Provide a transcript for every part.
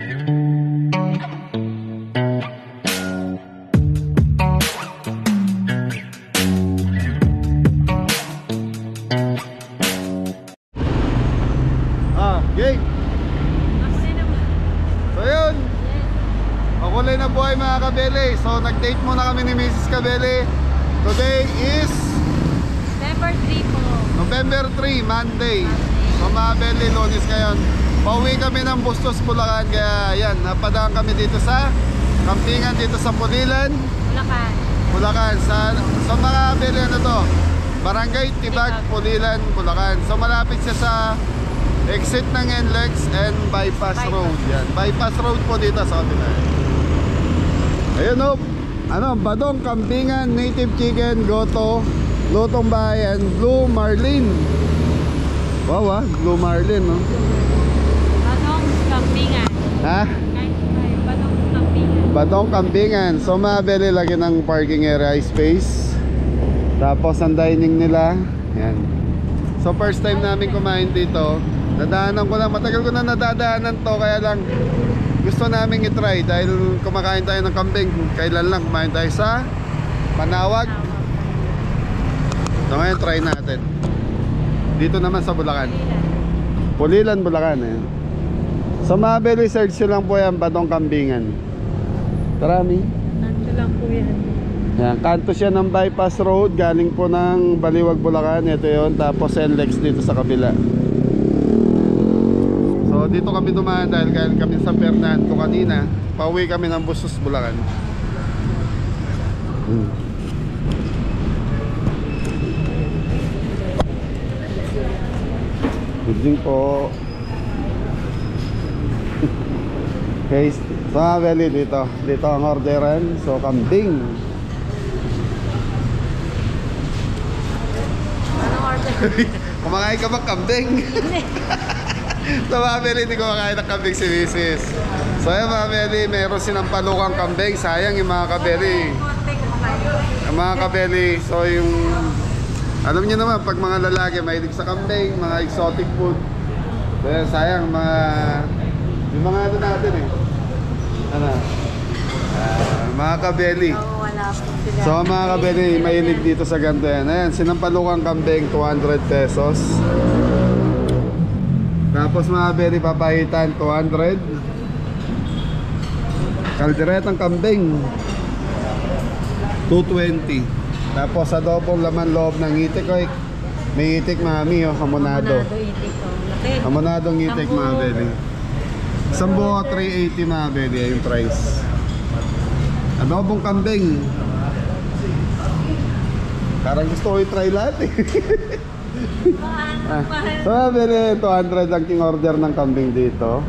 Game. So yun, makulay na buhay mga kabeli. So nag-date muna kami ni Mrs. Kabeli. Today is November 3, Monday. So mga kabeli, Lunes ngayon. Pauwi kami ng Bustos, Bulacan. Kaya yan, napadaan kami dito sa campingan dito sa Pulilan, Bulacan. Sa mga kabeli, ano to, Barangay Tibag, Pulilan, Bulacan. So malapit siya sa exit ng NLEX and Bypass Road. Yan, Bypass Road po dito sa kabila. Ayun o, Badong Campingan, Native Chicken, Goto, Lutong Bahay, and Blue Marlin. Wow, Blue Marlin, no? Badong Campingan. Ha? Badong Campingan. Badong Campingan. So mabili lagi ng parking area space. Tapos ang dining nila. Yan. So first time namin kumain dito. Nadaanan ko lang, matagal ko na nadadaanan to, kaya lang gusto namin i-try dahil kumakain tayo ng kambing. Kailan lang kumain tayo sa Panawag. So ngayon try natin. Dito naman sa Bulacan. Pulilan, Bulacan eh. So mabili, search lang po yan, Badong Campingan. Tarami. Kanto lang po yan. Yan, kanto siya ng Bypass Road, galing po ng Baliwag, Bulacan. Ito yun, tapos NLEX dito sa kabila. So dito kami dumaan dahil galing kami sa Fernando kanina. Pauwi kami ng Bustos, Bulacan. Good evening po. Okay, so Beli, dito ang orderan. So kambing. Anong order? Kumakain ka ba kambing? So Mabeli, hindi kumakain ng kambing si Mrs. So yun Mabeli, meron sinampalukang kambing. Sayang yung mga kabeli. Yung mga kabeli, so yung alam niyo naman, pag mga lalaki mahilig sa kambing, mga exotic food. So sayang yung mga ano natin eh. Mga kabeli. Wala po sila. So mga kabeli, mahilig dito sa ganito yan. Ayan, sinampalukang kambing, 200 pesos. Tapos mga kabeli, papahitan, 200. Kalderetang kambing, 220. Tapos adobong laman loob ng itik. May itik mami, hamonado. Hamonadong itik mga kabeli. Isang buo, 380 mga kabeli, yung price. Adobong kambing. Parang gusto ko i-try lahat eh. So mabili, 200 lang king order ng kambing dito.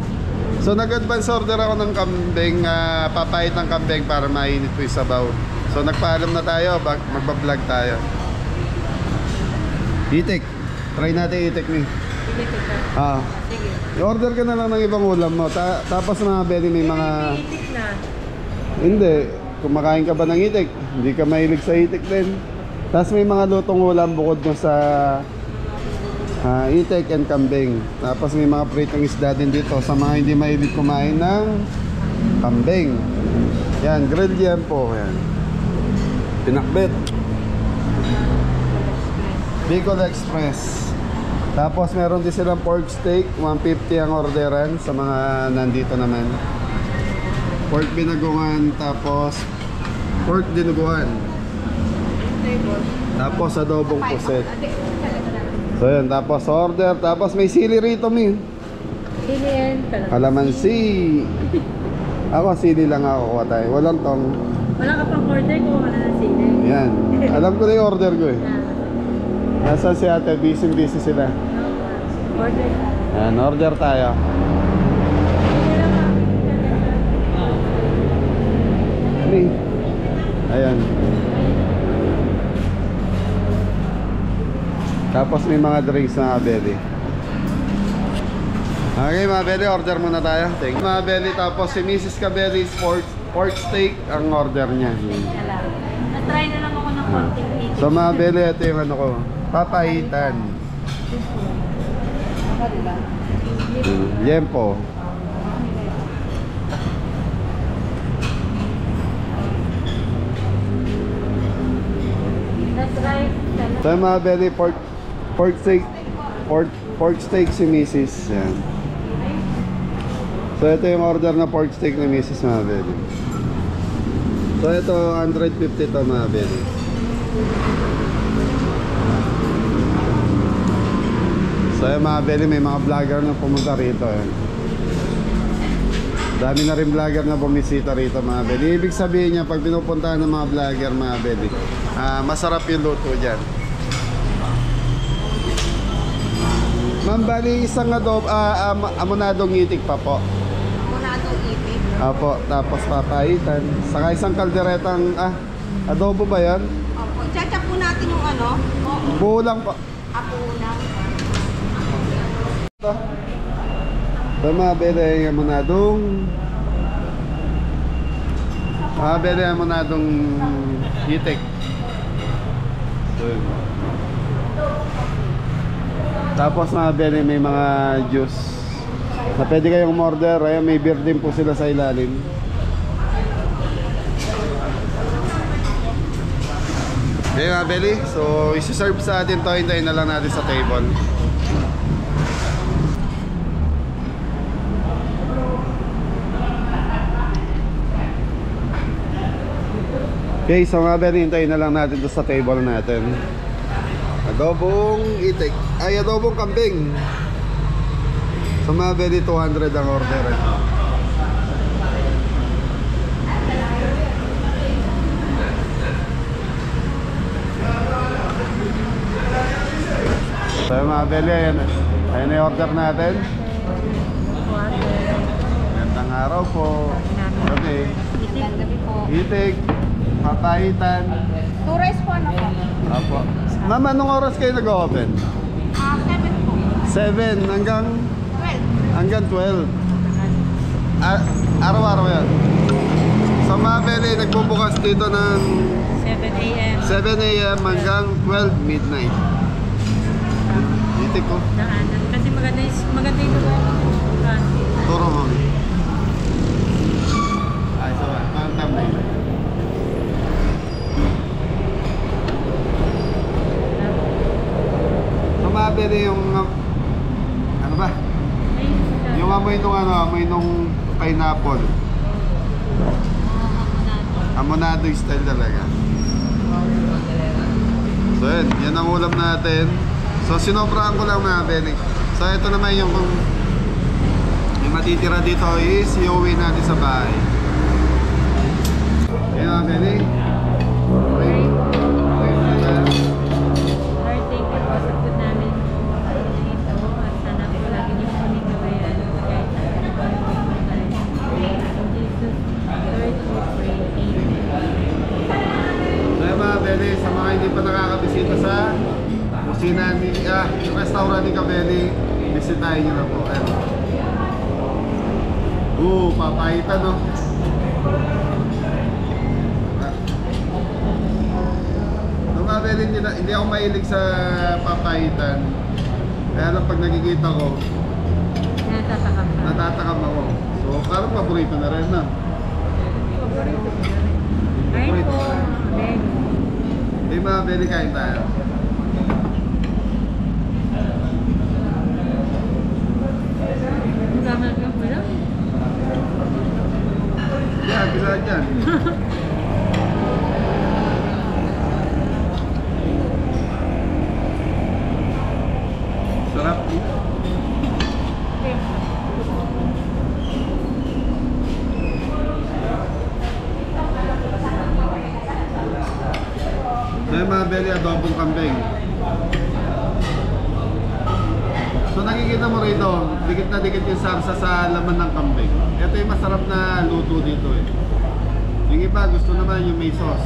So nag-advance order ako ng kambing, papait ng kambing para mainit po yung sabaw. So nagpaalam na tayo, magbablog tayo. Itik, try natin itik ni. Sige. I-order ka na lang ng ibang ulam mo. Tapos mabili may mga... Itik na. Hindi, kumakain ka ba ng itik? Hindi ka mahilig sa itik din. Tapos may mga lutong ulam bukod mo sa itik and kambing. Tapos may mga pritong isda din dito sa mga hindi mahilig kumain ng kambing. Yan, grilled yempo. Yan, pinakbet, Bicol Express. Tapos meron din silang pork steak, 150 ang orderan sa mga nandito naman. Pork binagungan, tapos pork dinuguan, tapos adobong puset. So yun, tapos order, tapos may sili rito min. Sili yan. Kalamansi. Ako sili lang ako kuha tayo, walang tong. Wala ka pang order kung wala na sili. Yan, alam ko na yung order ko eh. Nasa si ate, busy sila. Order. Yan, order tayo. Ayan. Tapos may mga drinks na Mabeli. Okay Mabeli, order muna tayo. Thank you Mabeli. Tapos si Mrs. Kabeli's pork steak ang order niya. Na-try na lang ako ng konting itik. So Mabeli, ito yung ano ko, papahitan. Yempo. So mga belly, pork steak, pork steak si Mrs. Yan. So ito yung order na pork steak ni Mrs. mga belly. So ito 150 to mga belly. So yung mga belly, may mga vlogger na pumunta rito. Yan. Dami na rin vlogger na bumisita rito mga belly. Ibig sabihin niya, pag pinupuntahan ng mga vlogger mga belly, masarap yung luto dyan. Ma'am, bali isang amonadong itik pa po. Amonadong itik. Apo, tapos papaitan. Saka isang kalderetang, adobo ba yan? Opo. Check po natin yung ano. Buo lang po. Apunang. Ito. Ito mga bele, amonadong itik. So, yun. Tapos mga bele, may mga juice na pwede kayong order. Ayan, may beer din po sila sa ilalim. Okay mga bele, so isi-serve sa atin to. Hintayin na lang natin sa table. Okay, so mga bele, hintayin na lang natin to sa table natin. Adobong itik. Ay, adobong kambing. So mga bele, 200 ang order. So mga bele, ayan na yung order natin. Magandang araw po. Gabi. Gabi po. Itik, papaitan. 2 rice po ano po? Apo. Ma'am, anong oras kayo nag-open? 7 po. 7 hanggang 12. 12. Araw-araw yan. Sa Mabel, nagbubukas dito ng 7 a.m. 7 a.m. hanggang 12 midnight. Itik ko. Daanan. Kasi maganda yung lugar. Turo mo. Ay, so, parang thumbnail. Mabel yung ano ba? Yung amoy nung pineapple. Amonado style talaga. So yan ang ulam natin. So sinobrahan ko lang mga Benny. So ito naman yung matitira dito is iuwi natin sa bahay. Yan mga Benny. Okay. Lord, thank you po sa food namin dito. At sana po lagi niyo po nagawayan. Kahit sa ano po yung pagkain. In Jesus, Lord, we pray. Amen. So mga Benny, sa mga hindi pa nakakabisita sa kusina ni restaurant ni Kabeli, bisitahin nyo na po. Papaitan no. Mga Benny, hindi ako mahilig sa papaitan. Kaya lang pag nakikita ko, Natatakam pa. natatakam ako. So parang paborito na rin na. Paborito ko na rin. Kain po. Amen. Hey mga Benny, kain tayo. Magkakagal ko lang. Yeah, bisa dyan. Sarap. May mga belly adobong kambing. So nakikita mo rito, dikit na dikit yung sarsa sa laman ng kambing. Ito yung masarap na luto dito eh. Yung iba gusto naman yung may sauce.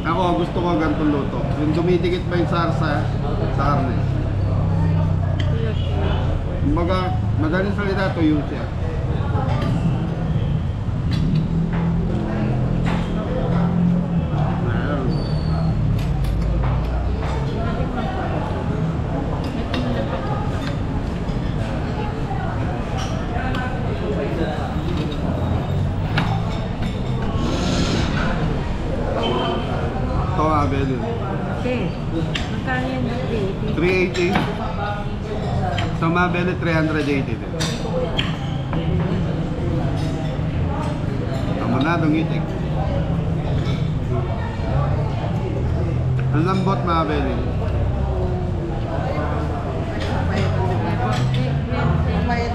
Ako gusto ko ganitong luto. Yung dumidikit pa yung sarsa sa karne. Kumbaga, madaling salita, tuyo siya. Ito nga, Beli. Okay. Magkano yan? 380. Sa Mabele, 380 din. Amanadong itik. Ang lambot, Mabele.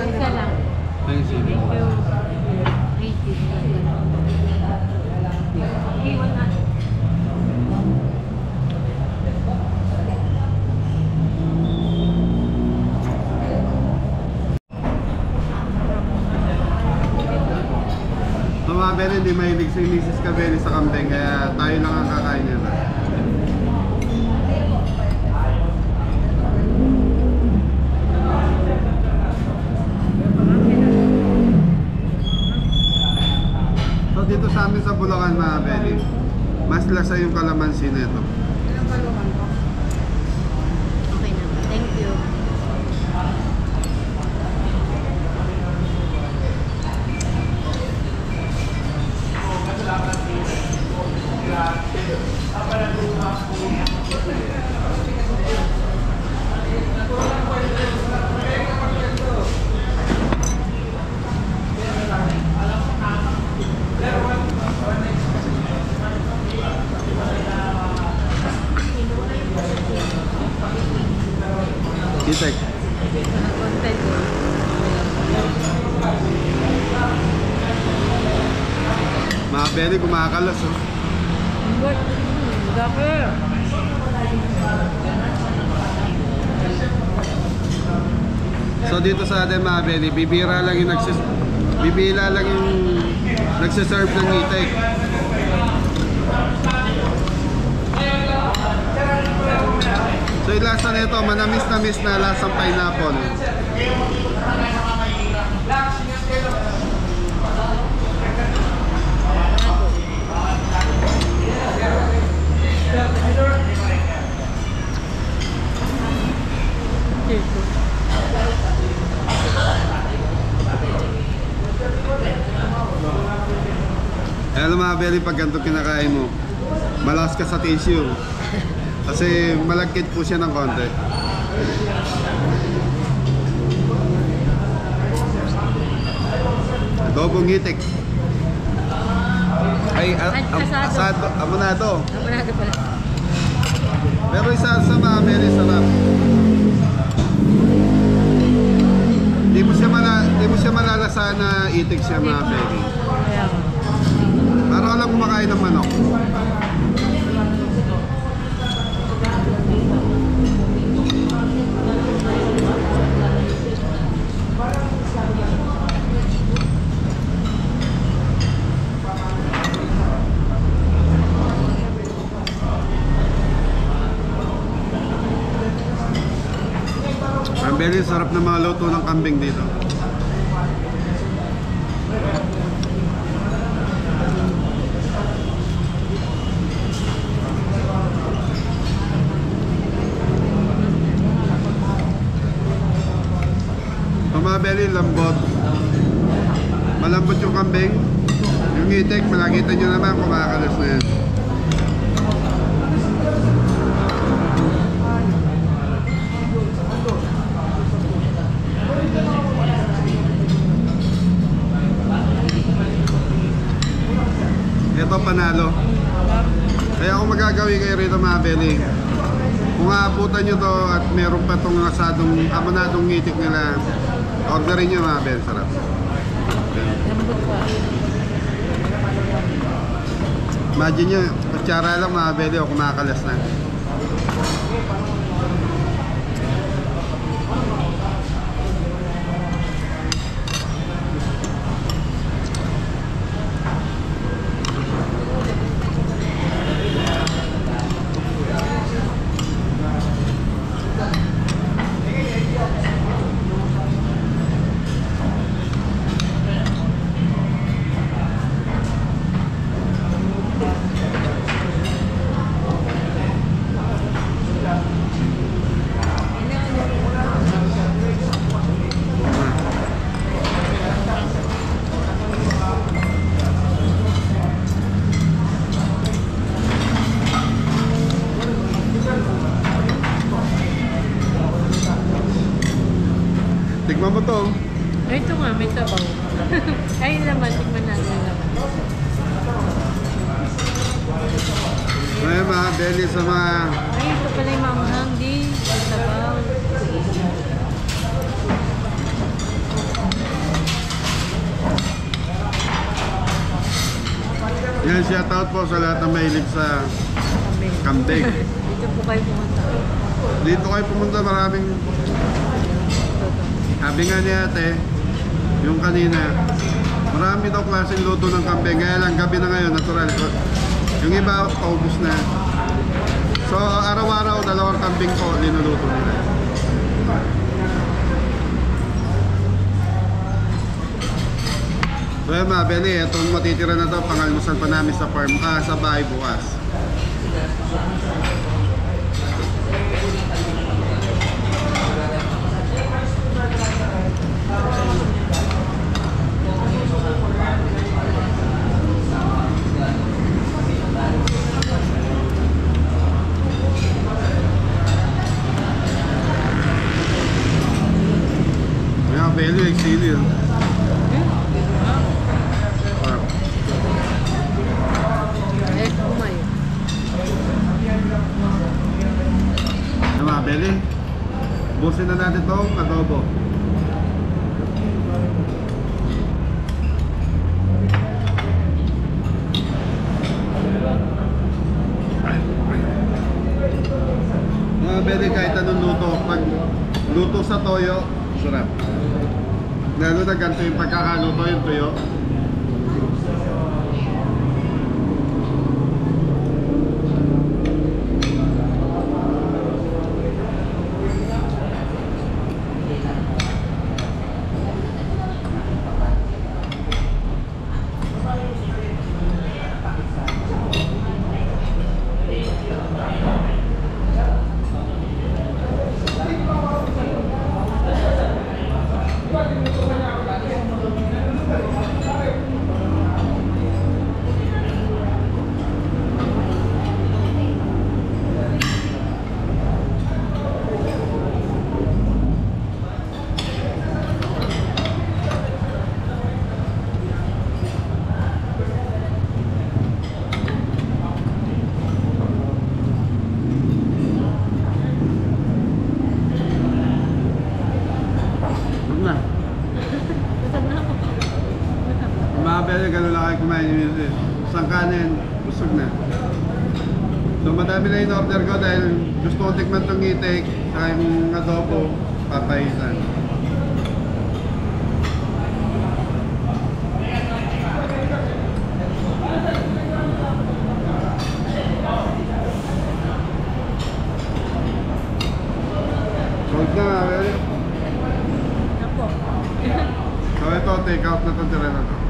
Isa lang. Ayun, sige. Thank you. 80. Iwan na. So, Mabele, hindi mahilig si Mrs. Cabelli sa kambing, kaya tayo lang ang kakain nila. So, dito sa amin sa Bulacan, Mabele, mas lasa yung kalamansi nito. Okay na. Thank you. Itek. Content. Mabele, kumakalas, oh. Good. Dapper. So dito sa atin, Mabele, bibira lang yung nagsiserve ng itek. So yung lasa nito, manamis-namis na lasang pineapple. Alam mo, Mabele, pag ganito kinakain mo, malakas ka sa tissue. Kasi malagkit po siya ng konti. Adobong itik. Ay, asado. Amonado. Amonado pala. Pero isa sa Mabele, sarap. Di mo siya malalasahan na itik siya, Mabele. Parang alam mo makain ng manok. Ang very sarap na mga luto ng kambing dito. Mabele, lambot. Malambot yung kambing. Yung itik, malakita nyo naman, kumakalas na yan. Ito panalo. Kaya kung magagawin kayo rito, Mabele, kung aabutan nyo to at meron pa itong amonadong itik nila, orderin nyo, Mabele, sarap. Lambot pa. Imagine nyo, kutsara lang, Mabele, o kumakalas na. Belly, sa mga... Ay, ito pala yung manghang, di. Sabaw. Yan, shout out po sa lahat ng mahilig sa kambing. Dito po kayo pumunta. Dito kayo pumunta, maraming... Sabi nga niya ate, yung kanina, marami daw klaseng luto ng kambing. Kaya lang, gabi na ngayon, natural. Yung iba, paubos na. So, araw-araw, 2 kambing po, linuluto nila. So yun mga Beli, itong matitira na to, pangalmusal pa namin sa farm, sa bahay bukas. Mga Beli, nagsili yun. Eh, kumay. Mga Beli, busin na natin itong adobo. Mga Beli, kahit anong luto, pag luto sa toyo, sarap. Lalo na ganito yung pagkakaluto yung tuyo. Pero gano'n lang kayo kumain yung isang kanin, busog na. So madami na yung order ko dahil gusto ko tikman itong itik saka yung adobo, papayisan. Sold na nga, well. Apo. So ito, take out na itong tira na ito.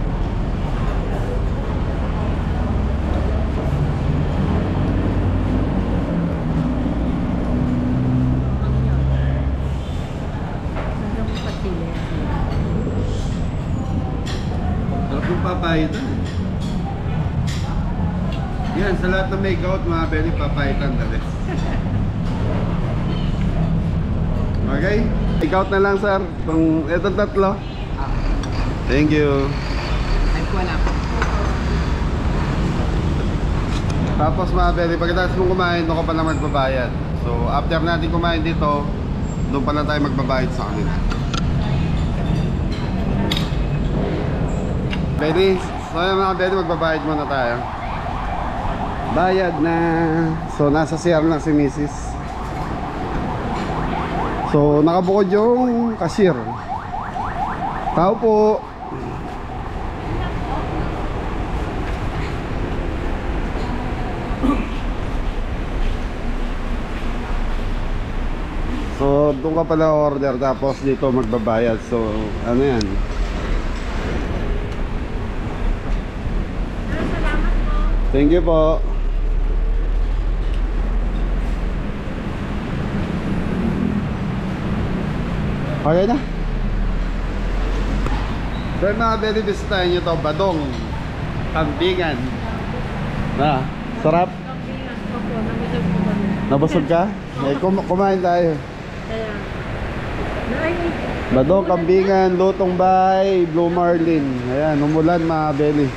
Papayitan. Yan, sa lahat ng may gout, mga Beli, papayitan dali. Okay? Take-out na lang, sir. Ito 3. Thank you. Ay ko alam. Tapos mga Beli, pagkatapos mong kumain, doon ka pa na magbabayad. So, after natin kumain dito, doon pa na tayo magbabayad sa kanila. Beli, so yun mga Beli, magbabayad muna tayo. Bayad na. So, nasa CR lang si Mrs. So, nakabukod yung cashier. Tao po. So, doon ka pala order tapos dito magbabayad. So, ano yan? Thank you po. Okay na. So mga Beli, bisitahin nyo to, Badong Kambingan. Na, sarap. Kambingan. Opo, nabusog po kami. Nabusog ka? Eh, kumain tayo. Kaya, Badong Kambingan, Lutong Bay, Blue Marlin. Ayan, umulan mga Beli.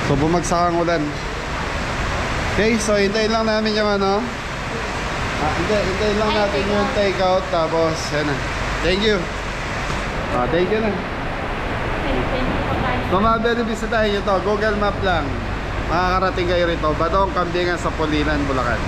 So bumagsak ang ulan. Okay, so hintayin lang namin yung ano. Hintayin lang natin yung take-out. Tapos, yan na. Thank you. Thank you na. Thank you po tayo. Kung mabili bisitahin nyo to, Google Map lang. Makakarating kayo rito. Batong Kambingan sa Pulilan, Bulacan.